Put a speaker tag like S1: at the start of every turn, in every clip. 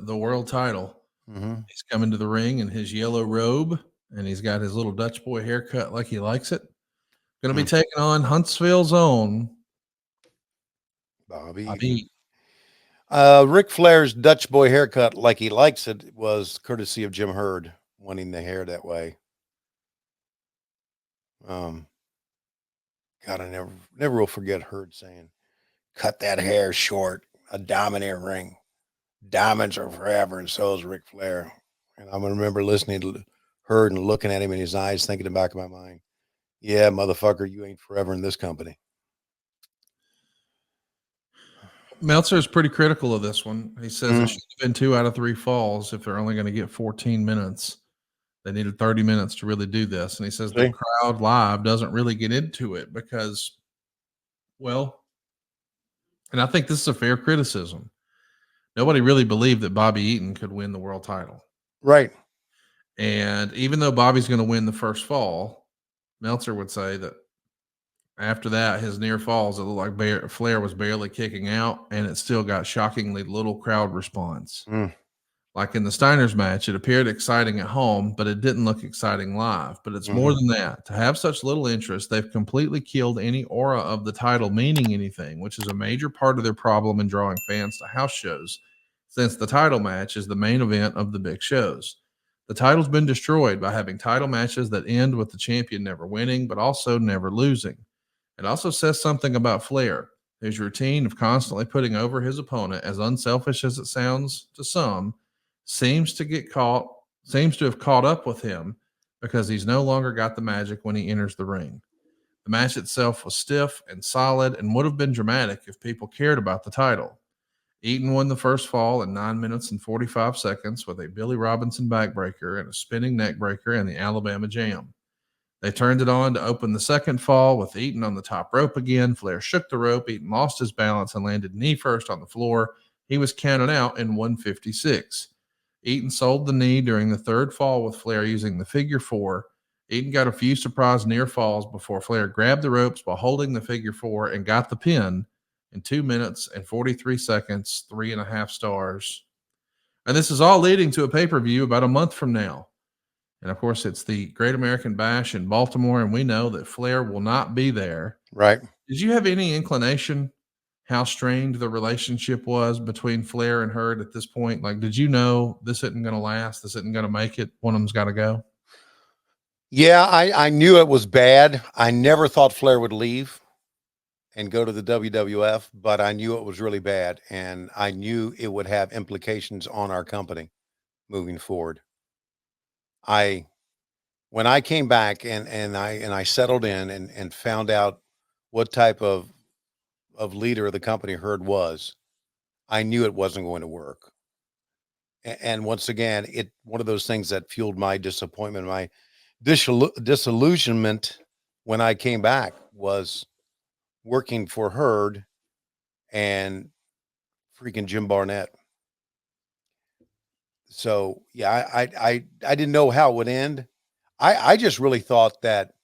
S1: the world title. He's coming to the ring in his yellow robe, and he's got his little Dutch boy haircut like he likes it. Going to be taking on Huntsville's own
S2: Bobby
S1: Bobby.
S2: Ric Flair's Dutch boy haircut, like he likes it, was courtesy of Jim Herd wanting the hair that way. God, I never will forget Herd saying, "Cut that hair short. A dominant ring. Diamonds are forever, and so is Ric Flair." And I'm gonna remember listening to Herd and looking at him in his eyes, thinking in the back of my mind, "Yeah, motherfucker, you ain't forever in this company."
S1: Meltzer is pretty critical of this one. He says it should have been 2 out of 3 falls if they're only going to get 14 minutes. They needed 30 minutes to really do this. And he says the crowd live doesn't really get into it because, well, and I think this is a fair criticism. Nobody really believed that Bobby Eaton could win the world title.
S2: Right.
S1: And even though Bobby's going to win the first fall, Meltzer would say that after that, his near falls, it looked like Flair was barely kicking out, and it still got shockingly little crowd response. Like in the Steiners match, it appeared exciting at home, but it didn't look exciting live. But it's more than that. To have such little interest, they've completely killed any aura of the title meaning anything, which is a major part of their problem in drawing fans to house shows, since the title match is the main event of the big shows. The title's been destroyed by having title matches that end with the champion never winning, but also never losing. It also says something about Flair, whose routine of constantly putting over his opponent, as unselfish as it sounds to some, seems to have caught up with him because he's no longer got the magic when he enters the ring. The match itself was stiff and solid and would have been dramatic if people cared about the title. Eaton won the first fall in 9 minutes and 45 seconds with a Billy Robinson backbreaker and a spinning neckbreaker and the Alabama Jam. They turned it on to open the second fall with Eaton on the top rope again. Flair shook the rope. Eaton lost his balance and landed knee first on the floor. He was counted out in 156. Eaton sold the knee during the third fall with Flair using the figure 4. Eaton got a few surprise near falls before Flair grabbed the ropes while holding the figure 4 and got the pin in 2 minutes and 43 seconds, 3.5 stars. And this is all leading to a pay-per-view about a month from now. And of course, it's the Great American Bash in Baltimore, and we know that Flair will not be there.
S2: Right.
S1: Did you have any inclination how strained the relationship was between Flair and Herd at this point? Like, did you know this isn't going to last? This isn't going to make it? One of them's got to go?
S2: Yeah, I knew it was bad. I never thought Flair would leave and go to the WWF, but I knew it was really bad, and I knew it would have implications on our company moving forward. When I came back and I settled in and found out what type of leader of the company Herd was, I knew it wasn't going to work. And once again, one of those things that fueled my disappointment, my disillusionment when I came back was working for Herd and freaking Jim Barnett. So yeah, I didn't know how it would end. I just really thought that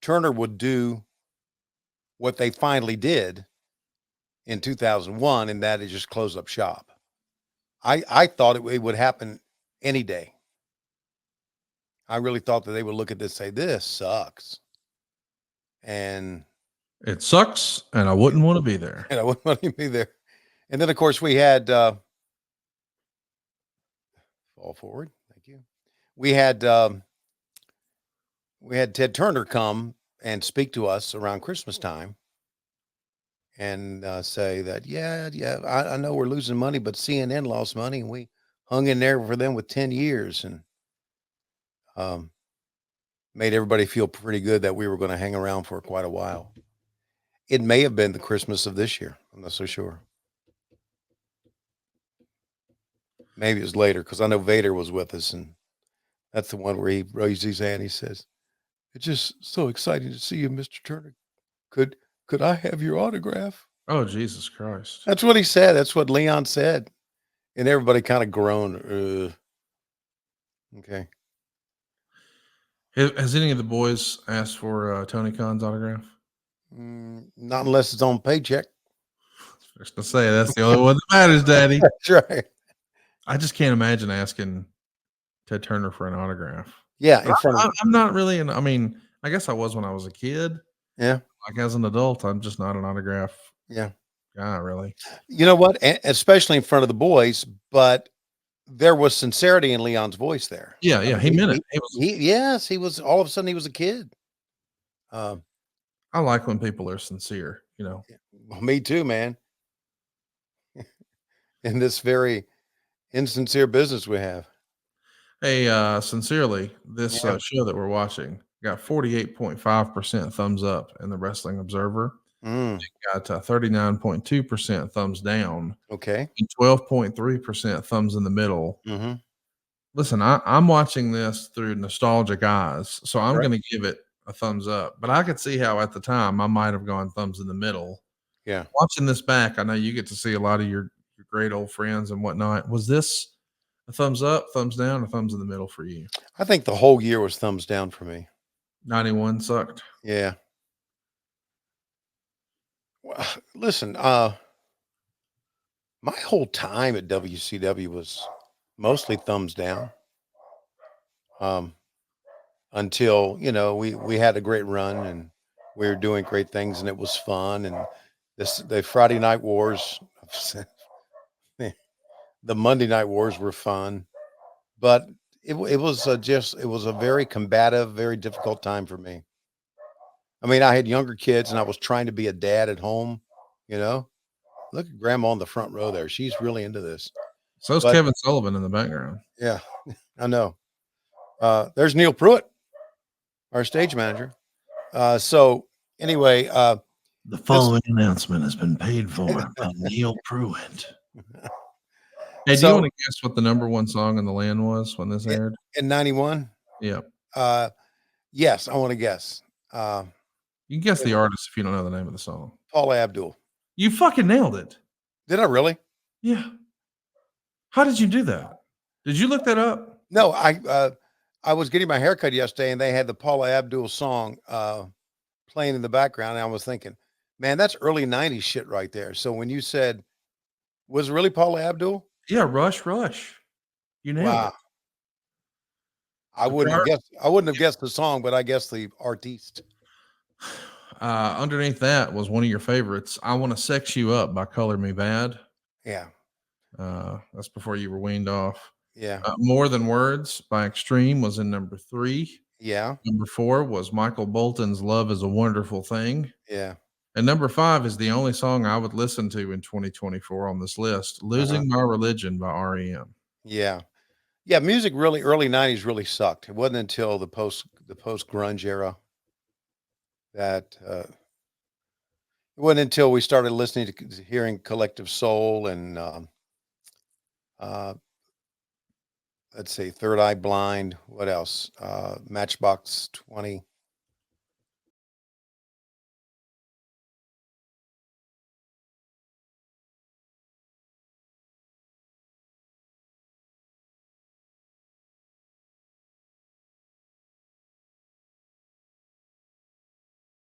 S2: Turner would do what they finally did in 2001, and that is just close up shop. I thought it would happen any day. I really thought that they would look at this and say, this sucks. And
S1: it sucks, and I wouldn't want to be there.
S2: And I wouldn't want to be there. And then, of course, we had fall forward. Thank you. We had Ted Turner come and speak to us around Christmas time and say that, yeah, I know we're losing money, but CNN lost money, and we hung in there for them with 10 years and made everybody feel pretty good that we were going to hang around for quite a while. It may have been the Christmas of this year. I'm not so sure. Maybe it was later, because I know Vader was with us, and that's the one where he raised his hand. He says, "It's just so exciting to see you, Mr. Turner. Could I have your autograph?"
S1: Oh, Jesus Christ.
S2: That's what he said. That's what Leon said. And everybody kind of groaned. Okay.
S1: Has any of the boys asked for Tony Khan's autograph?
S2: Not unless it's on paycheck.
S1: Just to say, that's the only one that matters, Daddy.
S2: That's right.
S1: I just can't imagine asking Ted Turner for an autograph.
S2: Yeah,
S1: But
S2: in front of
S1: I'm not really I mean, I guess I was when I was a kid.
S2: yeah,
S1: Like, as an adult, I'm just not an autograph
S2: yeah.
S1: guy, really.
S2: You know what? Especially in front of the boys, but there was sincerity in Leon's voice there.
S1: Yeah,
S2: I
S1: yeah,
S2: mean,
S1: he meant it. He was
S2: yes, he was all of a sudden he was a kid. Um,
S1: I like when people are sincere, you know?
S2: well, me too, man. In this very insincere business we have.
S1: Hey, sincerely, this,
S2: Yeah.
S1: show that we're watching got 48.5% thumbs up in the Wrestling Observer,
S2: Mm,
S1: got, 39.2% thumbs down,
S2: okay.
S1: and 12.3% thumbs in the middle.
S2: Mhm.
S1: Listen, I'm watching this through nostalgic eyes, so I'm
S2: Right.
S1: gonna give it a thumbs up, but I could see how at the time I might have gone thumbs in the middle.
S2: Yeah.
S1: Watching this back, I know you get to see a lot of your great old friends and whatnot. Was this a thumbs up, thumbs down, or thumbs in the middle for you?
S2: I think the whole year was thumbs down for me.
S1: 91 sucked.
S2: Yeah. Well, listen, my whole time at WCW was mostly thumbs down. Um, until, we had a great run and we were doing great things and it was fun and the Friday night wars, the Monday night wars were fun, but it was it was a very combative, very difficult time for me. I mean, I had younger kids and I was trying to be a dad at home, you know. Look at grandma on the front row there. She's really into this.
S1: So's
S2: But
S1: Kevin Sullivan in the background.
S2: yeah, I know. There's Neil Pruitt, our stage manager. So anyway,
S1: The
S2: this
S1: following announcement has been paid for by Neil Pruitt. Hey, do you
S2: so
S1: wanna guess what the number 1 song in the land was when this
S2: i-
S1: aired?
S2: in 91,
S1: Yeah.
S2: uh, yes, I want to guess. Uh,
S1: You can guess
S2: it
S1: the
S2: was
S1: artist if you don't know the name of the song.
S2: Paula Abdul.
S1: You fucking nailed it.
S2: Did I really?
S1: Yeah. How did you do that? Did you look that up?
S2: No, I was getting my haircut yesterday and they had the Paula Abdul song playing in the background. And I was thinking, man, that's early 90s shit right there. So when you said, was it really Paula Abdul?
S1: Yeah, Rush, Rush. You nailed it.
S2: Wow. I
S1: So
S2: wouldn't have
S1: prior
S2: guessed. I wouldn't have guessed the song, but I guessed the artiste.
S1: underneath that was one of your favorites, "I Wanna Sex You Up" by Color Me Bad.
S2: Yeah.
S1: That's before you were weaned off.
S2: Yeah.
S1: More Than Words by Extreme was in number 3.
S2: Yeah.
S1: Number 4 was Michael Bolton's "Love Is a Wonderful Thing."
S2: Yeah.
S1: And number 5 is the only song I would listen to in 2024 on this list,
S2: Uh-huh.
S1: "Losing My Religion" by REM.
S2: Yeah. Yeah. Music really early 90s really sucked. It wasn't until the post grunge era that it wasn't until we started listening to hearing Collective Soul and uh, let's see, Third Eye Blind. What else? Matchbox 20.